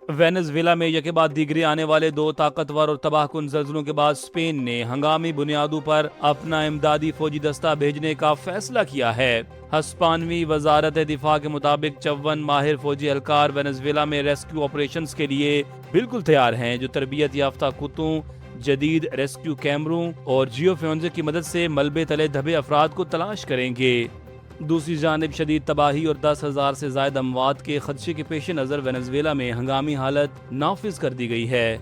Venezuela میں یکے بعد دیگرے آنے والے دو طاقتور اور تباہ کن زلزلوں کے بعد اسپین نے ہنگامی بنیادوں پر اپنا امدادی فوجی دستہ بھیجنے کا فیصلہ کیا ہے۔ ہسپانوی وزارت دفاع کے مطابق 54 ماہر فوجی اہلکار وینزویلا میں ریسکیو آپریشنز کے لیے بالکل تیار ہیں، جو تربیت یافتہ کتوں، جدید ریسکیو کیمروں اور جیو فورنزک کی مدد سے ملبے تلے دبے افراد کو تلاش کریں گے۔ دوسری جانب شدید تباہی اور 10,000 سے زائد اموات کے خدشے کے پیش نظر وینزویلا میں ہنگامی حالت نافذ کر دی گئی ہے،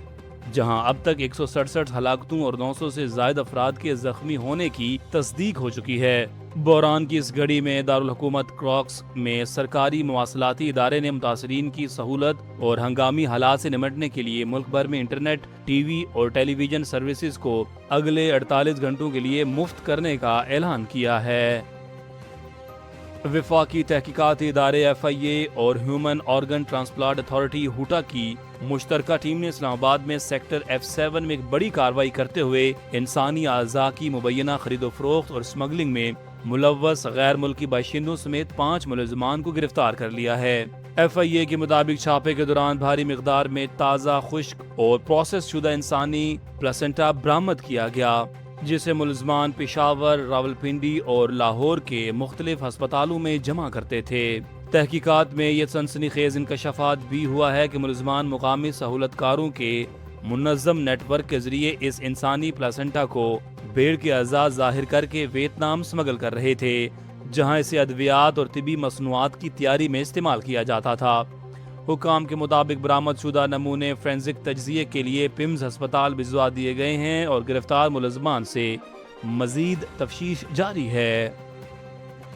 جہاں اب تک 167 ہلاکتوں اور 900 سے زائد افراد کے زخمی ہونے کی تصدیق ہو چکی ہے۔ بحران کی اس گھڑی میں دارالحکومت کراکس میں سرکاری مواصلاتی ادارے نے متاثرین کی سہولت اور ہنگامی حالات سے نمٹنے کے لیے ملک بھر میں انٹرنیٹ، ٹی وی اور ٹیلی ویژن سروسز کو اگلے 48 گھنٹوں کے لیے مفت کرنے کا اعلان کیا ہے۔ وفاقی تحقیقاتی ادارے FIA اور ہیومن آرگن ٹرانسپلانٹ اتھارٹی ہوٹا کی مشترکہ ٹیم نے اسلام آباد میں سیکٹر F7 میں ایک بڑی کارروائی کرتے ہوئے انسانی اعضاء کی مبینہ خرید و فروخت اور اسمگلنگ میں ملوث غیر ملکی باشندوں سمیت 5 ملزمان کو گرفتار کر لیا ہے۔ FIA کے مطابق چھاپے کے دوران بھاری مقدار میں تازہ، خشک اور پروسیس شدہ انسانی پلاسنٹا برآمد کیا گیا، جسے ملزمان پشاور، راولپنڈی اور لاہور کے مختلف ہسپتالوں میں جمع کرتے تھے۔ تحقیقات میں یہ سنسنی خیز انکشافات بھی ہوا ہے کہ ملزمان مقامی سہولت کاروں کے منظم نیٹ ورک کے ذریعے اس انسانی پلاسنٹا کو بھیڑ کے اعضاء ظاہر کر کے ویتنام اسمگل کر رہے تھے، جہاں اسے ادویات اور طبی مصنوعات کی تیاری میں استعمال کیا جاتا تھا۔ حکام کے مطابق برآمد شدہ نمونے فورینزک تجزیے کے لیے پمز ہسپتال بھجوا دیے گئے ہیں اور گرفتار ملزمان سے مزید تفتیش جاری ہے۔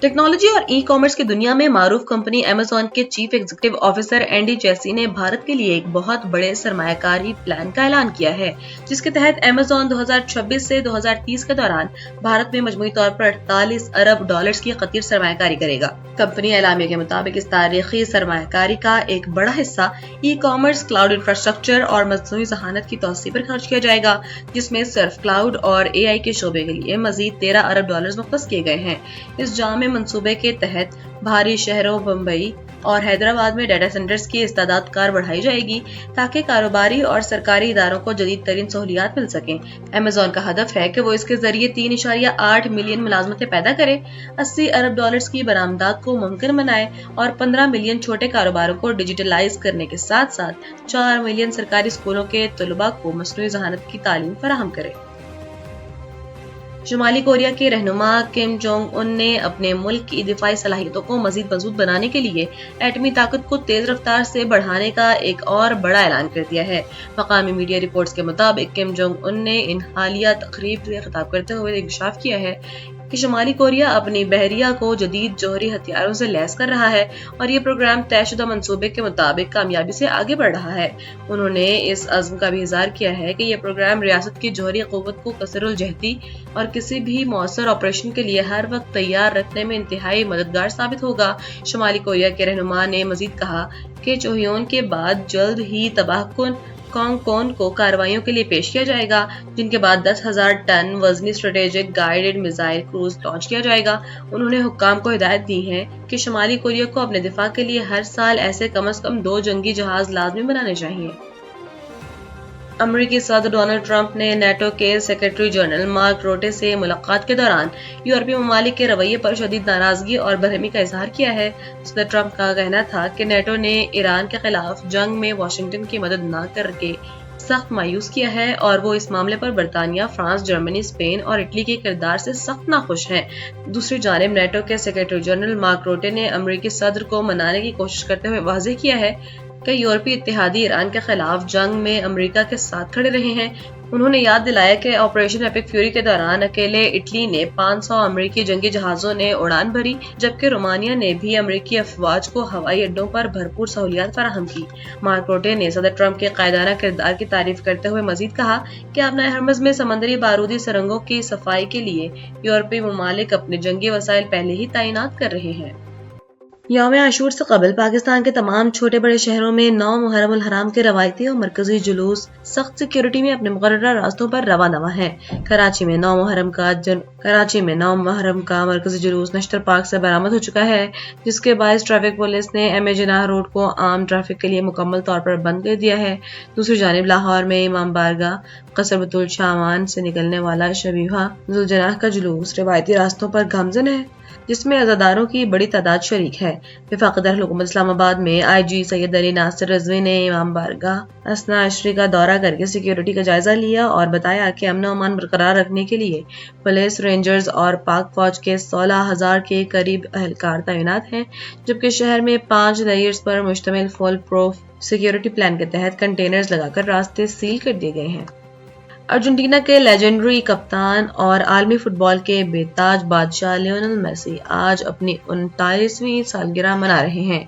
ٹیکنالوجی اور ای کامرس کی دنیا میں معروف کمپنی ایمیزون کے چیف ایگزیکٹو آفیسر اینڈی جیسی نے بھارت کے لیے ایک بہت بڑے سرمایہ کاری پلان کا اعلان کیا ہے، جس کے تحت ایمیزون 2026 سے 2030 کے دوران بھارت میں مجموعی طور پر 48 ارب ڈالرز کی خطیر سرمایہ کاری کرے گا۔ کمپنی اعلامیہ کے مطابق اس تاریخی سرمایہ کاری کا ایک بڑا حصہ ای کامرس، کلاؤڈ انفراسٹرکچر اور مصنوعی ذہانت کی توسیع پر خرچ کیا جائے گا، جس میں صرف کلاؤڈ اور AI کے شعبے کے لیے مزید 13 ارب ڈالرز مختص کیے گئے ہیں۔ اس جامع منصوبے کے تحت بھاری شہروں بمبئی اور حیدرآباد میں ڈیٹا سینٹرز کی استعداد کار بڑھائی جائے گی تاکہ کاروباری اور سرکاری اداروں کو جدید ترین سہولیات مل سکیں۔ ایمیزون کا ہدف ہے کہ وہ اس کے ذریعے 3.8 ملین ملازمتیں پیدا کرے، 80 ارب ڈالرز کی برآمدات کو ممکن بنائے اور 15 ملین چھوٹے کاروباروں کو ڈیجیٹلائز کرنے کے ساتھ ساتھ 4 ملین سرکاری اسکولوں کے طلباء کو مصنوعی ذہانت کی تعلیم فراہم کرے۔ شمالی کوریا کے رہنما کم جونگ ان نے اپنے ملک کی دفاعی صلاحیتوں کو مزید مضبوط بنانے کے لیے ایٹمی طاقت کو تیز رفتار سے بڑھانے کا ایک اور بڑا اعلان کر دیا ہے۔ مقامی میڈیا رپورٹس کے مطابق کم جونگ ان نے ان حالیہ تقریب سے خطاب کرتے ہوئے انکشاف کیا ہے کہ شمالی کوریا اپنی بحریہ کو جدید جوہری ہتھیاروں سے لیس کر رہا ہے اور یہ پروگرام طے شدہ منصوبے کے مطابق کامیابی سے آگے بڑھ رہا ہے۔ انہوں نے اس عزم کا بھی اظہار کیا ہے کہ یہ پروگرام ریاست کی جوہری قوت کو کثیر الجہتی اور کسی بھی مؤثر آپریشن کے لیے ہر وقت تیار رکھنے میں انتہائی مددگار ثابت ہوگا۔ شمالی کوریا کے رہنما نے مزید کہا کہ چوہیون کے بعد جلد ہی تباہ کن کانگ کون کو کارروائیوں کے لیے پیش کیا جائے گا، جن کے بعد 10,000 ٹن وزنی strategic guided missile cruise launch کیا جائے گا۔ انہوں نے حکام کو ہدایت دی ہے کہ شمالی کوریا کو اپنے دفاع کے لیے ہر سال ایسے کم از کم 2 جنگی جہاز لازمی بنانے چاہیے۔ امریکی صدر ڈونلڈ ٹرمپ نے نیٹو کے سیکرٹری جنرل مارک روٹے سے ملاقات کے دوران یورپی ممالک کے رویے پر شدید ناراضگی اور برہمی کا اظہار کیا ہے۔ صدر ٹرمپ کا کہنا تھا کہ نیٹو نے ایران کے خلاف جنگ میں واشنگٹن کی مدد نہ کر کے سخت مایوس کیا ہے اور وہ اس معاملے پر برطانیہ، فرانس، جرمنی، اسپین اور اٹلی کے کردار سے سخت ناخوش ہیں۔ دوسری جانب نیٹو کے سیکرٹری جنرل مارک روٹے نے امریکی صدر کو منانے کی کوشش کرتے ہوئے واضح کیا ہے کہ یورپی اتحادی ایران کے خلاف جنگ میں امریکہ کے ساتھ کھڑے رہے ہیں۔ انہوں نے یاد دلایا کہ آپریشن ایپک فیوری کے دوران اکیلے اٹلی نے 500 امریکی جنگی جہازوں نے اڑان بھری، جبکہ رومانیہ نے بھی امریکی افواج کو ہوائی اڈوں پر بھرپور سہولیات فراہم کی۔ مارک روٹے نے صدر ٹرمپ کے قائدانہ کردار کی تعریف کرتے ہوئے مزید کہا کہ اپنا ہرمز میں سمندری بارودی سرنگوں کی صفائی کے لیے یورپی ممالک اپنے جنگی وسائل پہلے ہی تعینات کر رہے ہیں۔ یوم عاشور سے قبل پاکستان کے تمام چھوٹے بڑے شہروں میں 9 محرم الحرام کے روایتی اور مرکزی جلوس سخت سیکیورٹی میں اپنے مقررہ راستوں پر رواں ہیں۔ کراچی میں 9 محرم کا مرکزی جلوس نشتر پارک سے برآمد ہو چکا ہے، جس کے باعث ٹریفک پولیس نے ایم اے جناح روڈ کو عام ٹریفک کے لیے مکمل طور پر بند کر دیا ہے۔ دوسری جانب لاہور میں امام بارگاہ قصر بطول شامان سے نکلنے والا شبیحہ ذوالجناح کا جلوس روایتی راستوں پر گامزن ہے، جس میں عزاداروں کی بڑی تعداد شریک ہے۔ وفاقی دارالحکومت اسلام آباد میں آئی جی سید علی ناصر رضوی نے امام بارگاہ اثنا عشری کا دورہ کر کے سیکیورٹی کا جائزہ لیا اور بتایا کہ امن و امان برقرار رکھنے کے لیے پولیس، رینجرز اور پاک فوج کے 16,000 کے قریب اہلکار تعینات ہیں، جبکہ شہر میں 5 لیئرز پر مشتمل فول پروف سیکیورٹی پلان کے تحت کنٹینرز لگا کر راستے سیل کر دیے گئے ہیں۔ ارجنٹینا کے لیجنڈری کپتان اور عالمی فٹ بال کے بے تاج بادشاہ لیونل میسی آج اپنی 39ویں سالگرہ منا رہے ہیں۔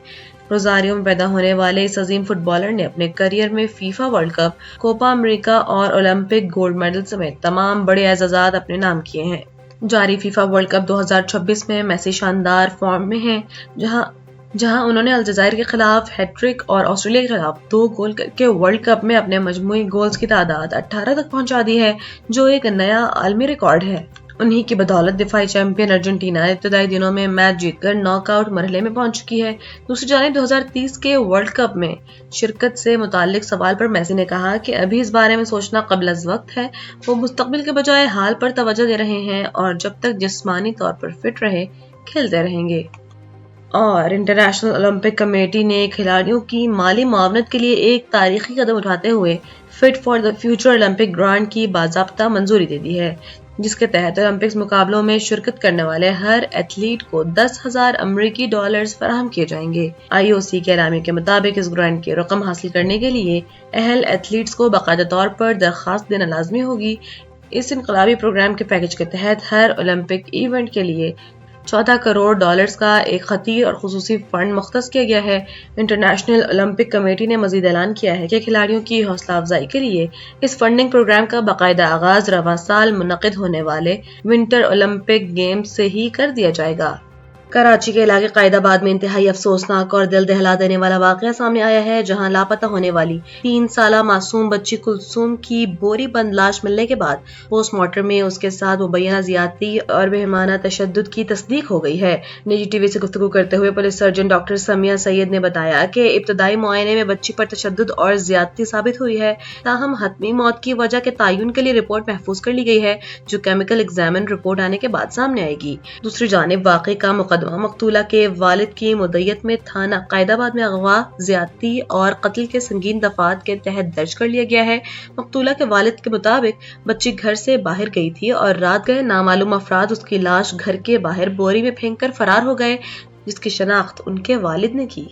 روزاریو میں پیدا ہونے والے اس عظیم فٹ بالر نے اپنے کیریئر میں فیفا ورلڈ کپ، کوپا امریکا اور اولمپک گولڈ میڈل سمیت تمام بڑے اعزازات اپنے نام کیے ہیں۔ جاری فیفا ورلڈ کپ 2026 میں میسی شاندار فارم میں ہیں، جہاں انہوں نے الجزائر کے خلاف ہیٹ ٹرک اور آسٹریلیا کے خلاف 2 گول کر کے ورلڈ کپ میں اپنے مجموعی گولز کی تعداد 18 تک پہنچا دی ہے، جو ایک نیا عالمی ریکارڈ ہے۔ انہی کی بدولت دفاعی چیمپئن ارجنٹینا ابتدائی دنوں میں میچ جیت کر ناک آؤٹ مرحلے میں پہنچ چکی ہے۔ دوسری جانب 2030 کے ورلڈ کپ میں شرکت سے متعلق سوال پر میسی نے کہا کہ ابھی اس بارے میں سوچنا قبل از وقت ہے، وہ مستقبل کے بجائے حال پر توجہ دے رہے ہیں اور جب تک جسمانی طور پر فٹ رہے کھیلتے رہیں گے۔ اور انٹرنیشنل اولمپک کمیٹی نے کھلاڑیوں کی مالی معاونت کے لیے ایک تاریخی قدم اٹھاتے ہوئے fit for the future Olympic grant کی باضابطہ منظوری دے دی ہے، جس کے تحت اولمپکس مقابلوں میں شرکت کرنے والے ہر ایتھلیٹ کو $10,000 امریکی فراہم کیے جائیں گے۔ آئی او سی کے اعلامیے کے مطابق اس گرانٹ کی رقم حاصل کرنے کے لیے اہل ایتھلیٹس کو باقاعدہ طور پر درخواست دینا لازمی ہوگی۔ اس انقلابی پروگرام کے پیکج کے تحت ہر اولمپک ایونٹ کے لیے $14 کروڑ کا ایک خطیر اور خصوصی فنڈ مختص کیا گیا ہے۔ انٹرنیشنل اولمپک کمیٹی نے مزید اعلان کیا ہے کہ کھلاڑیوں کی حوصلہ افزائی کے لیے اس فنڈنگ پروگرام کا باقاعدہ آغاز رواں سال منعقد ہونے والے ونٹر اولمپک گیمز سے ہی کر دیا جائے گا۔ کراچی کے علاقے قائد آباد میں انتہائی افسوسناک اور دل دہلا دینے والا واقعہ سامنے آیا ہے، جہاں لاپتہ ہونے والی 3 سالہ معصوم بچی کلثوم کی بوری بند لاش ملنے کے بعد پوسٹ مارٹم میں اس کے ساتھ مبینہ زیادتی اور بہیمانہ تشدد کی تصدیق ہو گئی ہے۔ نجی ٹی وی سے گفتگو کرتے ہوئے پولیس سرجن ڈاکٹر سمیہ سید نے بتایا کہ ابتدائی معائنے میں بچی پر تشدد اور زیادتی ثابت ہوئی ہے، تاہم حتمی موت کی وجہ کے تعین کے لیے رپورٹ محفوظ کر لی گئی ہے، جو کیمیکل ایگزامن رپورٹ آنے کے بعد سامنے آئے گی۔ دوسری جانب واقعے کا مقدمہ مقتولہ کے والد کی مدعیت میں تھانہ قائد آباد میں اغوا، زیادتی اور قتل کے سنگین دفعات کے تحت درج کر لیا گیا ہے۔ مقتولہ کے والد کے مطابق بچی گھر سے باہر گئی تھی اور رات گئے نامعلوم افراد اس کی لاش گھر کے باہر بوری میں پھینک کر فرار ہو گئے، جس کی شناخت ان کے والد نے کی۔